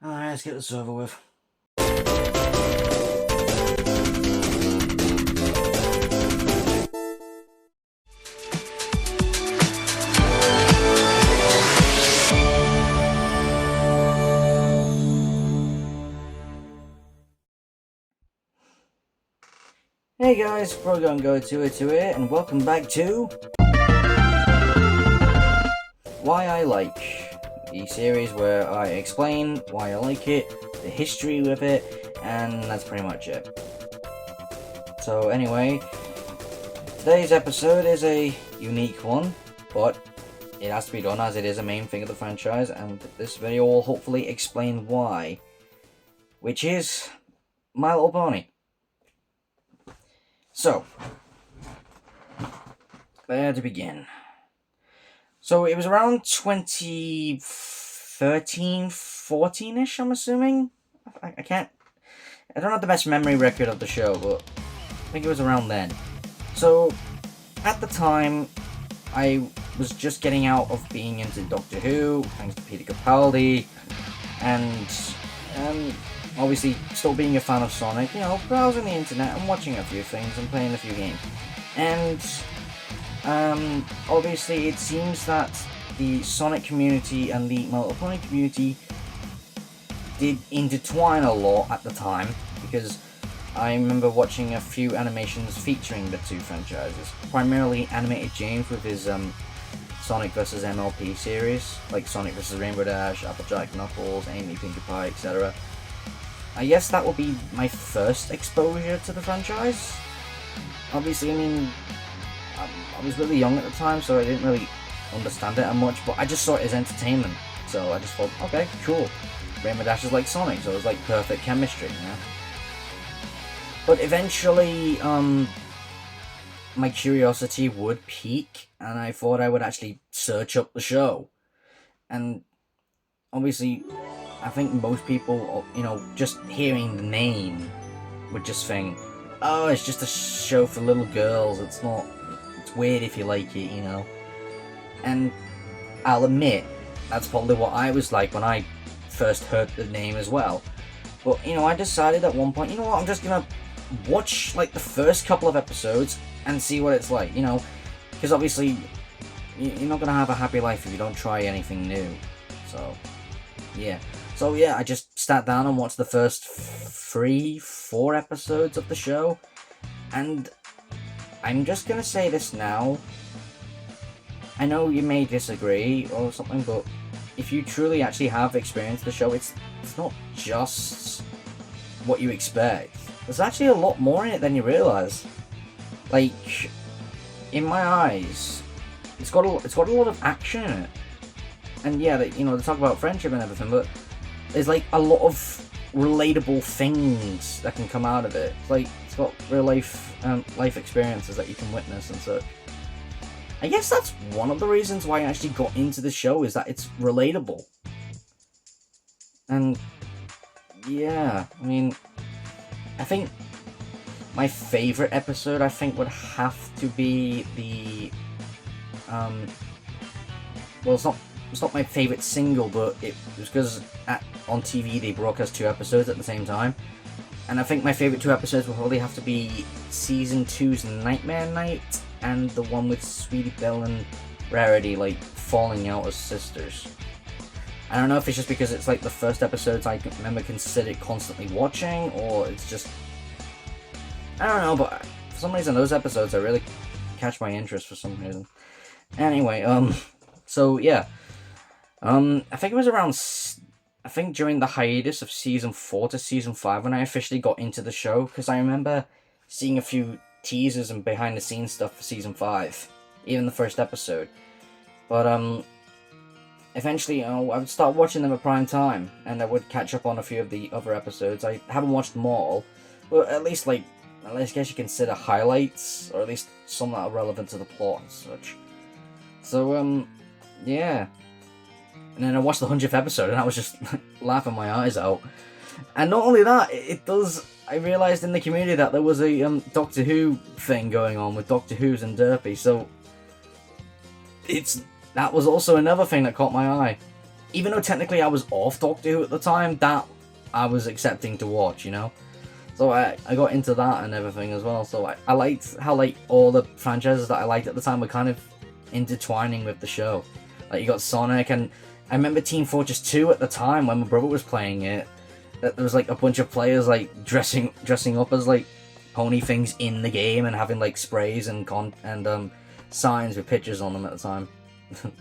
Alright, let's get this over with. Hey guys, Progon Go to it, and welcome back to Why I Like, the series where I explain why I like it, the history with it, and that's pretty much it. So anyway, today's episode is a unique one, but it has to be done as it is a main thing of the franchise, and this video will hopefully explain why, which is My Little Pony. So, where to begin? So it was around 2013, 14-ish, I'm assuming? I don't have the best memory record of the show, but I think it was around then. So, at the time, I was just getting out of being into Doctor Who, thanks to Peter Capaldi, and obviously still being a fan of Sonic, browsing the internet and watching a few things and playing a few games. And obviously it seems that the Sonic community and the My Little Pony community did intertwine a lot at the time, because I remember watching a few animations featuring the two franchises, primarily Animated James with his Sonic vs. MLP series, like Sonic vs. Rainbow Dash, Applejack, Knuckles, Amy, Pinkie Pie, etc. I guess that would be my first exposure to the franchise. Obviously, I was really young at the time, so I didn't really understand it that much, but I just saw it as entertainment. So I just thought, okay, cool. Rainbow Dash is like Sonic, so it was like perfect chemistry, But eventually, my curiosity would peak, and I thought I would actually search up the show. And obviously, I think most people, just hearing the name would just think, oh, it's just a show for little girls, it's weird if you like it, And I'll admit, that's probably what I was like when I first heard the name as well. But, I decided at one point, I'm just gonna watch, the first couple of episodes and see what it's like, because obviously, you're not gonna have a happy life if you don't try anything new, so, yeah. So yeah, I just sat down and watched the first 3-4 episodes of the show, and I'm just gonna say this now. I know you may disagree or something, but if you truly actually have experienced the show, it's not just what you expect. There's actually a lot more in it than you realize. In my eyes, it's got a lot of action in it, and yeah, they talk about friendship and everything, but there's a lot of relatable things that can come out of it. It's got real life experiences that you can witness and such. I guess that's one of the reasons why I actually got into the show, is that it's relatable. And yeah, I think my favorite episode would have to be the it's not my favorite single, but it was because on TV they broadcast 2 episodes at the same time, and I think my favorite 2 episodes will probably have to be Season 2's Nightmare Night and the one with Sweetie Belle and Rarity falling out as sisters. I don't know if it's just because it's the first episodes I remember considered constantly watching, or it's just, I don't know, but for some reason those episodes I really catch my interest for some reason. Anyway, so yeah. I think it was during the hiatus of Season 4 to Season 5 when I officially got into the show, because I remember seeing a few teasers and behind the scenes stuff for Season 5, even the first episode. But eventually, I would start watching them at prime time, and I would catch up on a few of the other episodes. I haven't watched them all, but at least I guess you consider highlights, or at least some that are relevant to the plot and such. So yeah. And then I watched the 100th episode, and I was just laughing my eyes out. And not only that, I realised in the community that there was a Doctor Who thing going on with Doctor Who's and Derpy, so that was also another thing that caught my eye. even though technically I was off Doctor Who at the time, that I was accepting to watch, you know? So I got into that and everything as well. So I liked how like all the franchises that I liked at the time were kind of intertwining with the show. Like you got Sonic, and I remember Team Fortress 2 at the time when my brother was playing it, that there was like a bunch of players like dressing up as like pony things in the game and having like sprays and signs with pictures on them at the time.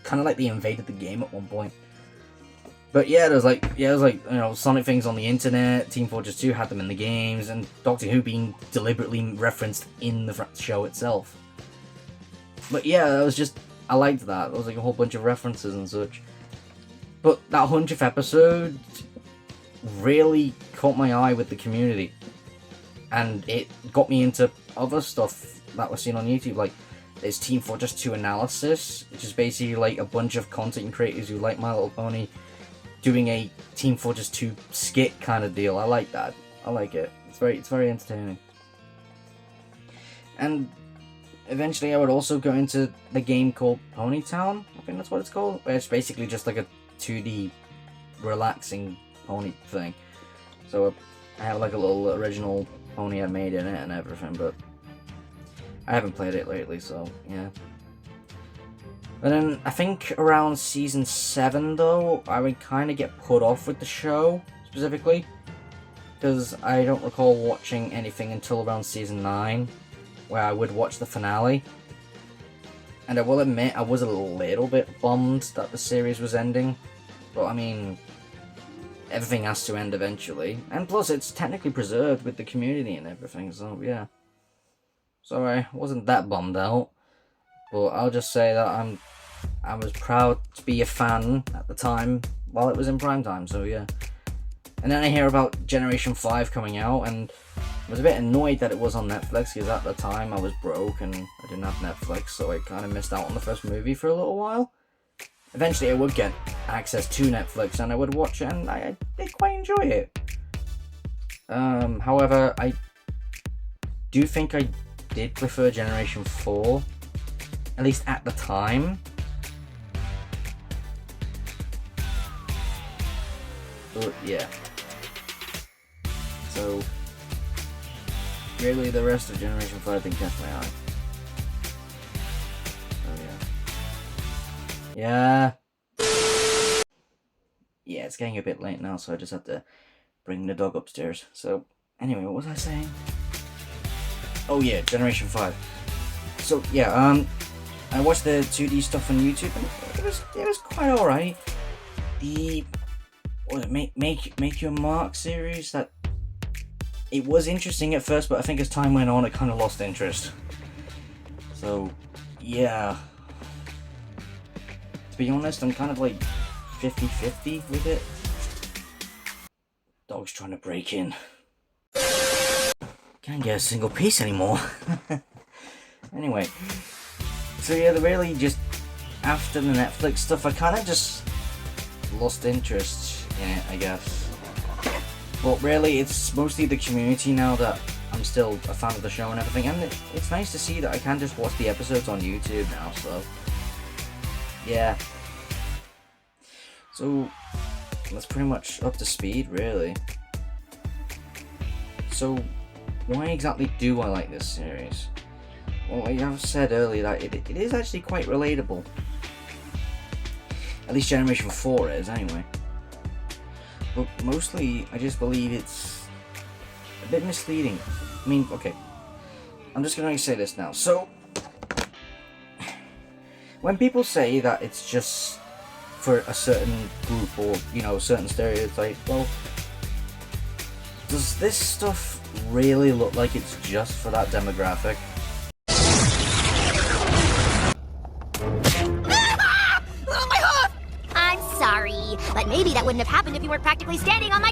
Kind of like they invaded the game at one point. But yeah, there's like Sonic things on the internet. Team Fortress 2 had them in the games, and Doctor Who being deliberately referenced in the show itself. But yeah, I liked that. There was like a whole bunch of references and such. But that 100th episode really caught my eye with the community, and it got me into other stuff that was seen on YouTube. Like there's Team Fortress 2 Analysis, which is basically like a bunch of content creators who like My Little Pony doing a Team Fortress 2 skit kind of deal. I like that. I like it. It's very entertaining. And eventually I would also go into the game called Ponytown. I think that's what it's called. Where it's basically just like a 2D relaxing pony thing. So I have like a little original pony I made in it and everything, but I haven't played it lately, so yeah. And then I think around season 7 though, I would kind of get put off with the show, specifically. Because I don't recall watching anything until around season 9, where I would watch the finale. And I will admit, I was a little bit bummed that the series was ending. But I mean, everything has to end eventually. And plus, it's technically preserved with the community and everything, so yeah. So I wasn't that bummed out. But I'll just say that I was proud to be a fan at the time while it was in prime time, so yeah. And then I hear about Generation 5 coming out, and I was a bit annoyed that it was on Netflix, because at the time I was broke and I didn't have Netflix, so I kind of missed out on the first movie for a little while. Eventually I would get access to Netflix and I would watch it, and I did quite enjoy it. However, I do think I did prefer Generation 4, at least at the time. But yeah. So really the rest of Generation 5 didn't catch my eye. So yeah. Yeah, it's getting a bit late now, so I just have to bring the dog upstairs. So anyway, what was I saying? Oh yeah, Generation 5. So yeah, I watched the 2D stuff on YouTube, and it was quite alright. The Make Your Mark series, that it was interesting at first, but I think as time went on it kind of lost interest. So yeah, to be honest, I'm kind of like 50-50 with it. Dog's trying to break in. Can't get a single piece anymore. Anyway, so yeah, really just after the Netflix stuff, I kind of just lost interest in it, I guess. But really, it's mostly the community now that I'm still a fan of the show and everything, and it's nice to see that I can just watch the episodes on YouTube now, so yeah. So that's pretty much up to speed, really. So why exactly do I like this series? Well, like I've said earlier, that it is actually quite relatable. At least Generation 4 is, anyway. But mostly, I just believe it's a bit misleading. I mean, okay, I'm just going to say this now. So, when people say that it's just for a certain group or, you know, a certain stereotype, well, does this stuff really look like it's just for that demographic? But maybe that wouldn't have happened if you weren't practically standing on my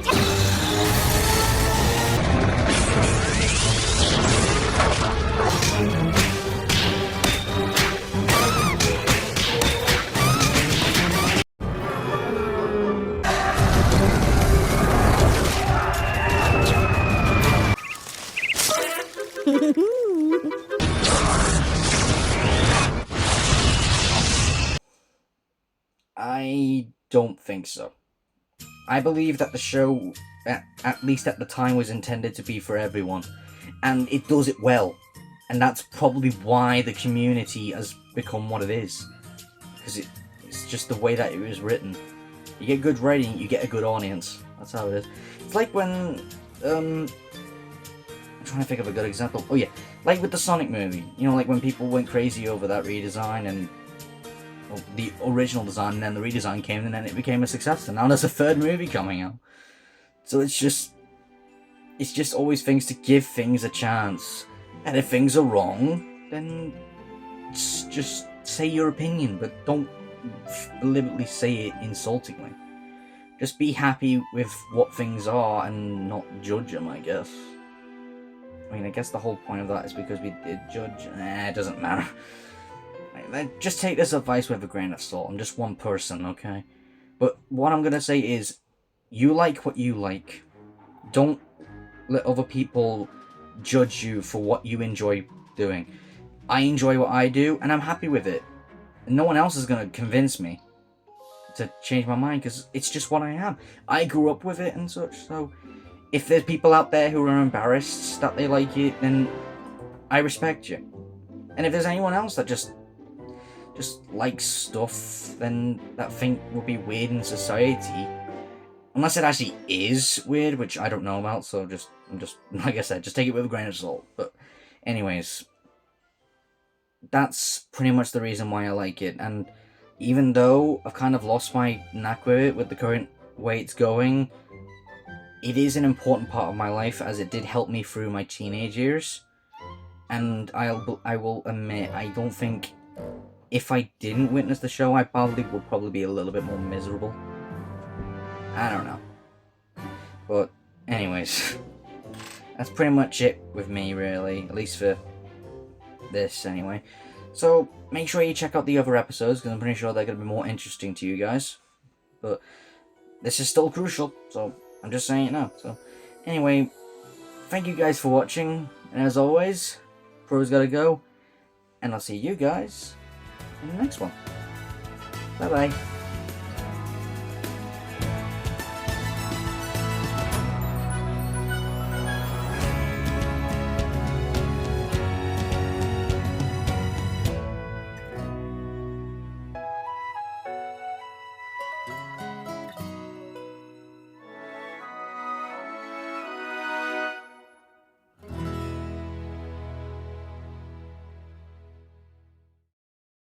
I don't think so. I believe that the show, at least at the time, was intended to be for everyone. And it does it well. And that's probably why the community has become what it is. Because it's just the way that it was written. You get good writing, you get a good audience. That's how it is. It's like when... I'm trying to think of a good example. Oh yeah, like with the Sonic movie. You know, like when people went crazy over that redesign and... Well, the original design, and then the redesign came, and then it became a success. And now there's a third movie coming out. So it's just always things to give things a chance. And if things are wrong, then just say your opinion, but don't deliberately say it insultingly. Just be happy with what things are and not judge them, I guess. I mean, I guess the whole point of that is because we did judge. It doesn't matter. Just take this advice with a grain of salt. I'm just one person, okay? But what I'm gonna say is, you like what you like. Don't let other people judge you for what you enjoy doing. I enjoy what I do, and I'm happy with it. And no one else is gonna convince me to change my mind, because it's just what I am. I grew up with it and such, so if there's people out there who are embarrassed that they like it, then I respect you. And if there's anyone else that just likes stuff, then that thing would be weird in society. Unless it actually is weird, which I don't know about, so I'm just like I said, just take it with a grain of salt. But anyways, that's pretty much the reason why I like it. And even though I've kind of lost my knack with it, with the current way it's going, it is an important part of my life, as it did help me through my teenage years. And I will admit, I don't think, if I didn't witness the show, I would probably be a little bit more miserable. I don't know. But anyways, that's pretty much it with me, really. At least for this, anyway. So make sure you check out the other episodes, because I'm pretty sure they're going to be more interesting to you guys. But this is still crucial, so I'm just saying it now. So anyway, thank you guys for watching. And as always, Pro's gotta go. And I'll see you guys in the next one. Bye bye.